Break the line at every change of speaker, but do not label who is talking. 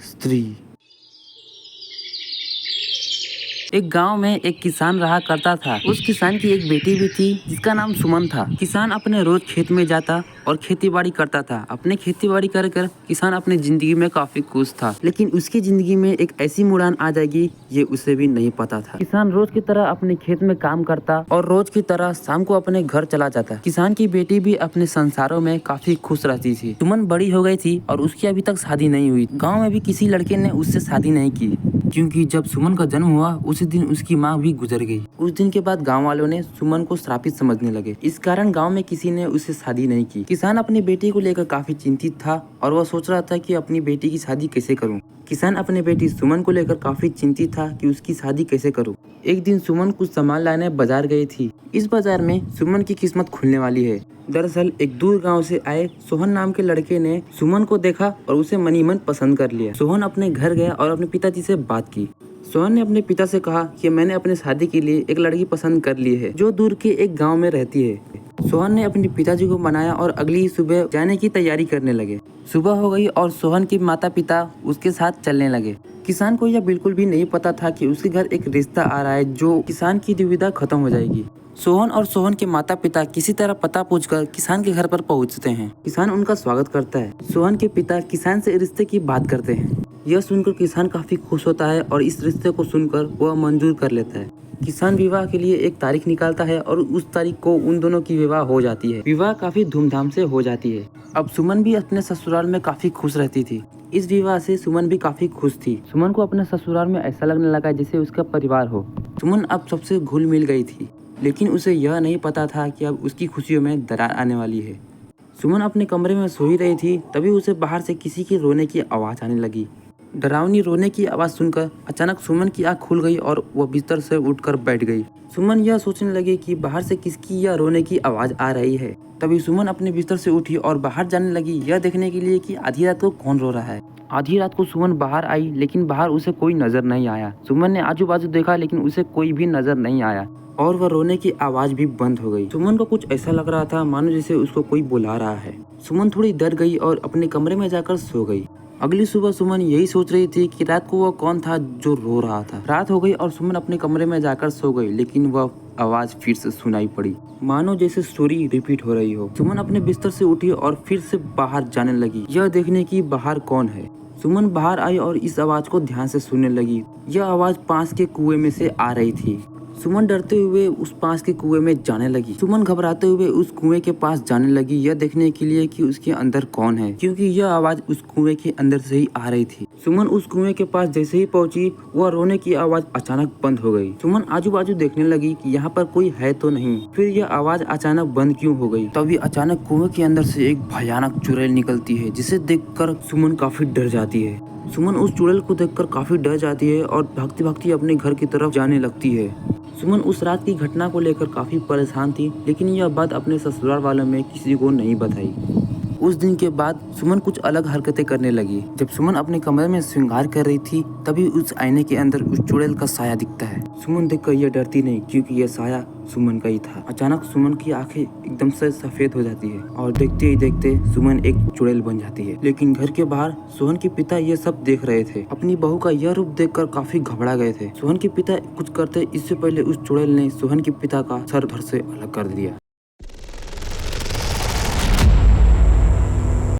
स्त्री। एक गांव में एक किसान रहा करता था। उस किसान की एक बेटी भी थी जिसका नाम सुमन था। किसान अपने रोज खेत में जाता और खेती बाड़ी करता था। अपने खेती बाड़ी कर कर किसान अपनी जिंदगी में काफी खुश था, लेकिन उसकी जिंदगी में एक ऐसी मुड़ान आ जाएगी ये उसे भी नहीं पता था। किसान रोज की तरह अपने खेत में काम करता और रोज की तरह शाम को अपने घर चला जाता। किसान की बेटी भी अपने संसारों में काफी खुश रहती थी। सुमन बड़ी हो गई थी और उसकी अभी तक शादी नहीं हुई। गाँव में भी किसी लड़के ने उससे शादी नहीं की, क्योंकि जब सुमन का जन्म हुआ उसी दिन उसकी माँ भी गुजर गई। उस दिन के बाद गांव वालों ने सुमन को श्रापित समझने लगे। इस कारण गांव में किसी ने उससे शादी नहीं की। किसान अपनी बेटी को लेकर काफी चिंतित था और वह सोच रहा था कि अपनी बेटी की शादी कैसे करूं। किसान अपनी बेटी सुमन को लेकर काफी चिंतित था कि उसकी शादी कैसे करूं। एक दिन सुमन कुछ सामान लाने बाजार गई थी। इस बाजार में सुमन की किस्मत खुलने वाली है। दरअसल एक दूर गांव से आए सोहन नाम के लड़के ने सुमन को देखा और उसे मनी मन पसंद कर लिया। सोहन अपने घर गया और अपने पिताजी से बात की। सोहन ने अपने पिता से कहा कि मैंने अपने शादी के लिए एक लड़की पसंद कर ली है जो दूर के एक गांव में रहती है। सोहन ने अपने पिताजी को मनाया और अगली सुबह जाने की तैयारी करने लगे। सुबह हो गई और सोहन के माता पिता उसके साथ चलने लगे। किसान को यह बिल्कुल भी नहीं पता था कि उसके घर एक रिश्ता आ रहा है जो किसान की दुविधा खत्म हो जाएगी। सोहन और सोहन के माता पिता किसी तरह पता पूछकर किसान के घर पर पहुंचते हैं। किसान उनका स्वागत करता है। सोहन के पिता किसान से रिश्ते की बात करते हैं। यह सुनकर किसान काफी खुश होता है और इस रिश्ते को सुनकर वह मंजूर कर लेता है। किसान विवाह के लिए एक तारीख निकालता है और उस तारीख को उन दोनों की विवाह हो जाती है। विवाह काफी धूमधाम से हो जाती है। अब सुमन भी अपने ससुराल में काफी खुश रहती थी। इस विवाह से सुमन भी काफी खुश थी। सुमन को अपने ससुराल में ऐसा लगने लगा जैसे उसका परिवार हो। सुमन अब सबसे घुल मिल गई थी, लेकिन उसे यह नहीं पता था कि अब उसकी खुशियों में दरार आने वाली है। सुमन अपने कमरे में सो ही रही थी, तभी उसे बाहर से किसी के रोने की आवाज़ आने लगी। डरावनी रोने की आवाज़ सुनकर अचानक सुमन की आँख खुल गई और वह बिस्तर से उठकर बैठ गई। सुमन यह सोचने लगी कि बाहर से किसकी यह रोने की आवाज़ आ रही है। तभी सुमन अपने बिस्तर से उठी और बाहर जाने लगी यह देखने के लिए कि आधी रात को कौन रो रहा है। आधी रात को सुमन बाहर आई, लेकिन बाहर उसे कोई नजर नहीं आया। सुमन ने आजू बाजू देखा, लेकिन उसे कोई भी नजर नहीं आया और वह रोने की आवाज भी बंद हो गई। सुमन को कुछ ऐसा लग रहा था मानो जैसे उसको कोई बुला रहा है। सुमन थोड़ी डर गई और अपने कमरे में जाकर सो गई। अगली सुबह सुमन यही सोच रही थी कि रात को वह कौन था जो रो रहा था। रात हो गई और सुमन अपने कमरे में जाकर सो गई, लेकिन वह आवाज फिर से सुनाई पड़ी, मानो जैसे स्टोरी रिपीट हो रही हो। सुमन अपने बिस्तर से उठी और फिर से बाहर जाने लगी यह देखने की बाहर कौन है। सुमन बाहर आई और इस आवाज को ध्यान से सुनने लगी। यह आवाज पास के कुएं में से आ रही थी। सुमन डरते हुए उस पास के कुएं में जाने लगी। सुमन घबराते हुए उस कुएं के पास जाने लगी यह देखने के लिए कि उसके अंदर कौन है, क्योंकि यह आवाज उस कुएं के अंदर से ही आ रही थी। सुमन उस कुएं के पास जैसे ही पहुंची वह रोने की आवाज अचानक बंद हो गई। सुमन आजू बाजू देखने लगी कि यहाँ पर कोई है तो नहीं, फिर यह आवाज अचानक बंद क्यों हो गई। तभी अचानक कुएं के अंदर से एक भयानक चुड़ैल निकलती है, जिसे देखकर सुमन काफी डर जाती है। सुमन उस चुड़ैल को देखकर काफी डर जाती है और भागती भागती अपने घर की तरफ जाने लगती है। सुमन उस रात की घटना को लेकर काफी परेशान थी, लेकिन यह बात अपने ससुराल वालों में किसी को नहीं बताई। उस दिन के बाद सुमन कुछ अलग हरकतें करने लगी। जब सुमन अपने कमरे में श्रृंगार कर रही थी, तभी उस आईने के अंदर उस चुड़ैल का साया दिखता है। सुमन देखकर यह डरती नहीं, क्योंकि यह साया सुमन का ही था। अचानक सुमन की आंखें एकदम से सफेद हो जाती है और देखते ही देखते सुमन एक चुड़ैल बन जाती है। लेकिन घर के बाहर सोहन के पिता ये सब देख रहे थे। अपनी बहू का यह रूप देखकर काफी घबरा गए थे। सोहन के पिता कुछ करते इससे पहले उस चुड़ैल ने सोहन के पिता का सर धड़ से अलग कर दिया।